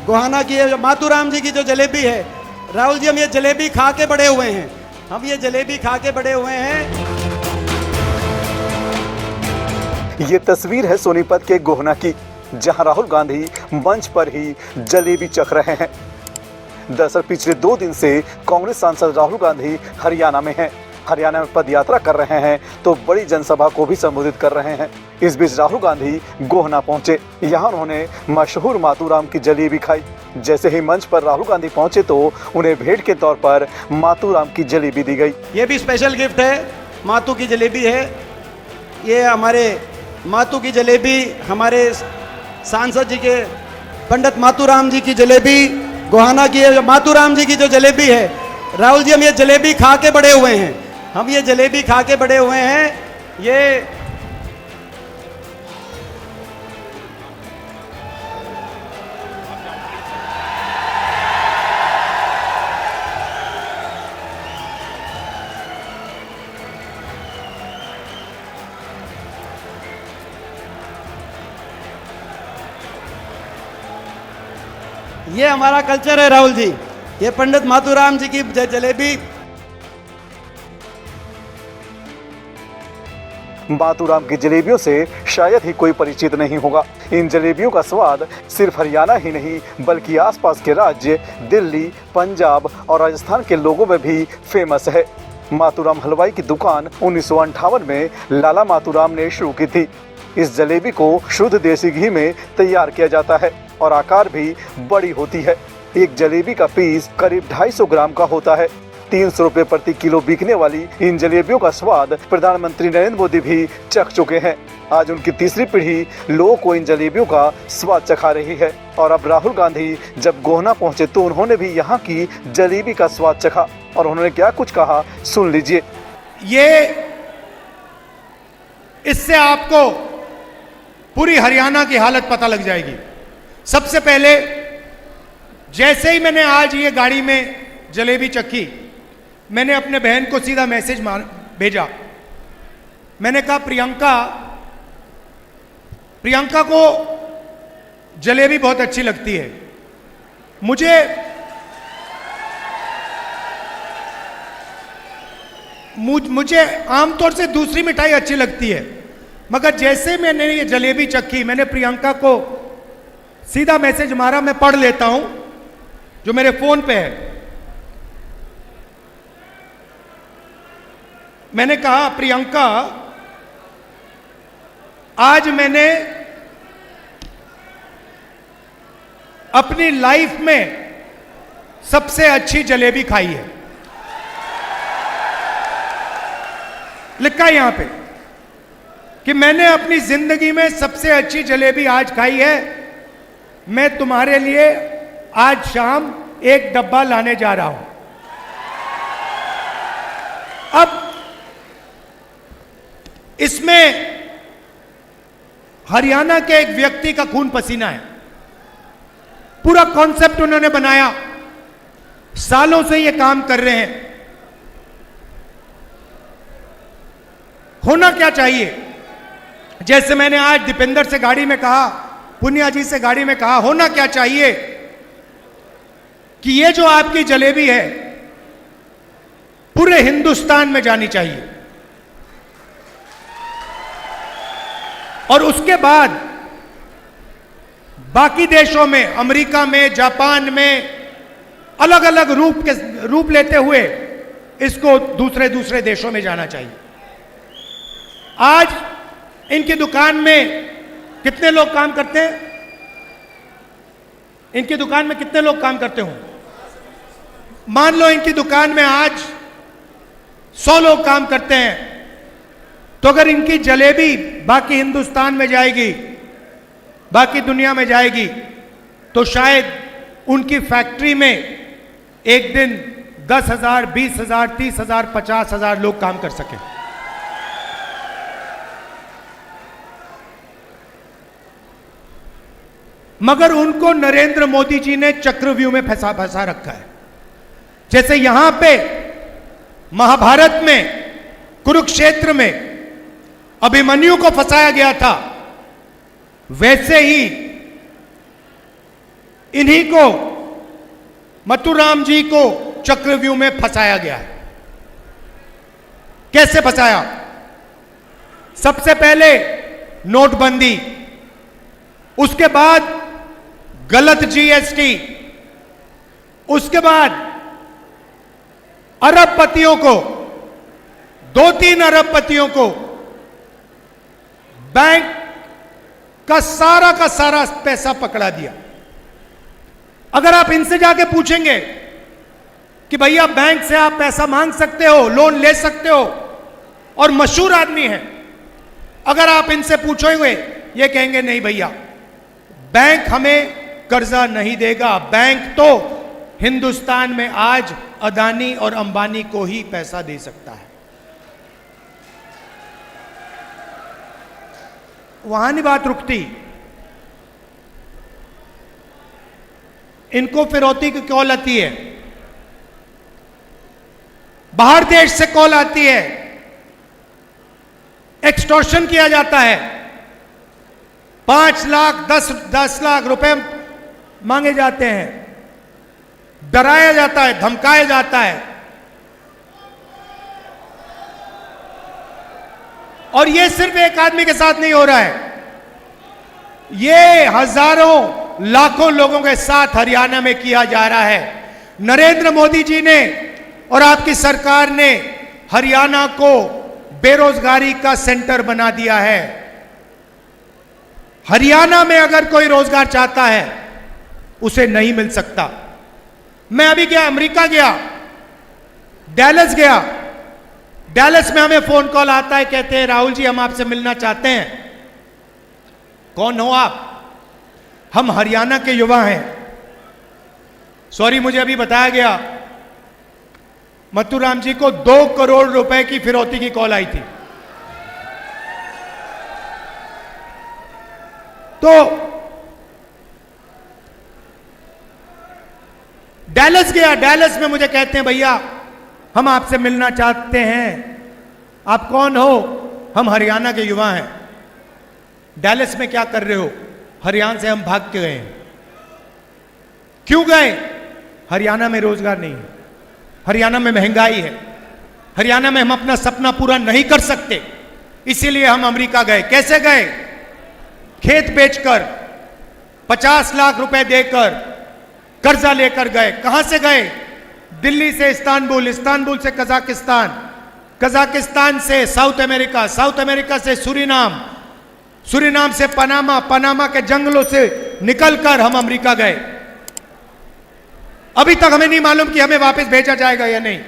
गोहाना की ये मातूराम जी की जो जलेबी है, राहुल जी हम ये जलेबी खा के बड़े हुए हैं, हम ये जलेबी खा के बड़े हुए हैं। ये तस्वीर है सोनीपत के गोहना की, जहां राहुल गांधी मंच पर ही जलेबी चख रहे हैं। दरअसल पिछले 2 दिन से कांग्रेस सांसद राहुल गांधी हरियाणा में हैं। हरियाणा में पद यात्रा कर रहे हैं तो बड़ी जनसभा को भी संबोधित कर रहे हैं। इस बीच राहुल गांधी गोहना पहुंचे। यहां उन्होंने मशहूर मातूराम की जलेबी खाई। जैसे ही मंच पर राहुल गांधी पहुंचे तो उन्हें भेंट के तौर पर मातूराम की जलेबी दी गई। ये भी स्पेशल गिफ्ट है, मातू की जलेबी है। ये हमारे मातू की जलेबी, हमारे सांसद जी के पंडित मातूराम जी की जलेबी, गोहाना की ये मातूराम जी की जो जलेबी है, राहुल जी हम ये जलेबी खा के बड़े हुए हैं, हम ये जलेबी खा के बड़े हुए हैं। ये हमारा कल्चर है राहुल जी, ये पंडित मातूराम जी की जलेबी। मातूराम की जलेबियों से शायद ही कोई परिचित नहीं होगा। इन जलेबियों का स्वाद सिर्फ हरियाणा ही नहीं बल्कि आसपास के राज्य दिल्ली, पंजाब और राजस्थान के लोगों में भी फेमस है। मातूराम हलवाई की दुकान 1958 में लाला मातूराम ने शुरू की थी। इस जलेबी को शुद्ध देसी घी में तैयार किया जाता है और आकार भी बड़ी होती है। एक जलेबी का पीस करीब 250 ग्राम का होता है। 300 रुपए प्रति किलो बिकने वाली इन जलेबियों का स्वाद प्रधानमंत्री नरेंद्र मोदी भी चख चुके हैं। आज उनकी तीसरी पीढ़ी लोगों को इन जलेबियों का स्वाद चखा रही है। और अब राहुल गांधी जब गोहना पहुंचे तो उन्होंने भी यहाँ की जलेबी का स्वाद चखा और उन्होंने क्या कुछ कहा, सुन लीजिए। इससे आपको पूरी हरियाणा की हालत पता लग जाएगी। सबसे पहले जैसे ही मैंने आज ये गाड़ी में जलेबी चखी, मैंने अपने बहन को सीधा मैसेज भेजा। मैंने कहा प्रियंका को जलेबी बहुत अच्छी लगती है। मुझे आमतौर से दूसरी मिठाई अच्छी लगती है, मगर जैसे मैंने ये जलेबी चखी, मैंने प्रियंका को सीधा मैसेज मारा। मैं पढ़ लेता हूं जो मेरे फोन पे है। मैंने कहा, प्रियंका, आज मैंने अपनी लाइफ में सबसे अच्छी जलेबी खाई है। लिखा है यहां पे कि मैंने अपनी जिंदगी में सबसे अच्छी जलेबी आज खाई है। मैं तुम्हारे लिए आज शाम एक डब्बा लाने जा रहा हूं। अब इसमें हरियाणा के एक व्यक्ति का खून पसीना है। पूरा कॉन्सेप्ट उन्होंने बनाया, सालों से ये काम कर रहे हैं। होना क्या चाहिए, जैसे मैंने आज दीपेंद्र से गाड़ी में कहा, पुनिया जी से गाड़ी में कहा, होना क्या चाहिए कि ये जो आपकी जलेबी है पूरे हिंदुस्तान में जानी चाहिए। और उसके बाद बाकी देशों में, अमेरिका में, जापान में अलग अलग रूप लेते हुए इसको दूसरे देशों में जाना चाहिए। आज इनकी दुकान में कितने लोग काम करते हैं? इनकी दुकान में कितने लोग काम करते हों? मान लो इनकी दुकान में आज 100 लोग काम करते हैं, तो अगर इनकी जलेबी बाकी हिंदुस्तान में जाएगी, बाकी दुनिया में जाएगी, तो शायद उनकी फैक्ट्री में एक दिन 10,000, 20,000, 30,000, 50,000 लोग काम कर सकें। मगर उनको नरेंद्र मोदी जी ने चक्रव्यूह में फंसा रखा है। जैसे यहां पे महाभारत में, कुरुक्षेत्र में अभिमन्यु को फंसाया गया था, वैसे ही इन्हीं को, मथुराम जी को चक्रव्यूह में फंसाया गया है। कैसे फंसाया? सबसे पहले नोटबंदी, उसके बाद गलत जीएसटी, उसके बाद अरबपतियों को, 2-3 अरबपतियों को बैंक का सारा पैसा पकड़ा दिया। अगर आप इनसे जाके पूछेंगे कि भैया बैंक से आप पैसा मांग सकते हो, लोन ले सकते हो, और मशहूर आदमी है, अगर आप इनसे पूछोगे ये कहेंगे नहीं भैया, बैंक हमें कर्जा नहीं देगा, बैंक तो हिंदुस्तान में आज अदानी और अंबानी को ही पैसा दे सकता है। वहां नहीं बात रुकती। इनको फिरौती की कॉल आती है, बाहर देश से कॉल आती है, एक्सटॉर्शन किया जाता है, 5 लाख 10 लाख रुपए मांगे जाते हैं, डराया जाता है, धमकाया जाता है। और यह सिर्फ एक आदमी के साथ नहीं हो रहा है, यह हजारों लाखों लोगों के साथ हरियाणा में किया जा रहा है। नरेंद्र मोदी जी ने और आपकी सरकार ने हरियाणा को बेरोजगारी का सेंटर बना दिया है। हरियाणा में अगर कोई रोजगार चाहता है उसे नहीं मिल सकता। मैं अभी गया, अमेरिका गया, डैलस गया, डैलस में हमें फोन कॉल आता है, कहते हैं राहुल जी हम आपसे मिलना चाहते हैं। कौन हो आप? हम हरियाणा के युवा हैं। सॉरी, मुझे अभी बताया गया मथुराम जी को 2 करोड़ रुपए की फिरौती की कॉल आई थी। तो डैलस गया, डैलस में मुझे कहते हैं भैया हम आपसे मिलना चाहते हैं। आप कौन हो? हम हरियाणा के युवा हैं। डैलस में क्या कर रहे हो? हरियाणा से हम भाग के गए हैं। क्यों गए? हरियाणा में रोजगार नहीं है, हरियाणा में महंगाई है, हरियाणा में हम अपना सपना पूरा नहीं कर सकते, इसीलिए हम अमेरिका गए। कैसे गए? खेत बेचकर, 50 लाख रुपए देकर, कर्जा लेकर गए। कहां से गए? दिल्ली से इस्तांबुल, इस्तांबुल से कजाकिस्तान, कजाकिस्तान से साउथ अमेरिका, साउथ अमेरिका से सूरीनाम, सूरीनाम से पनामा, पनामा के जंगलों से निकलकर हम अमेरिका गए। अभी तक हमें नहीं मालूम कि हमें वापस भेजा जाएगा या नहीं।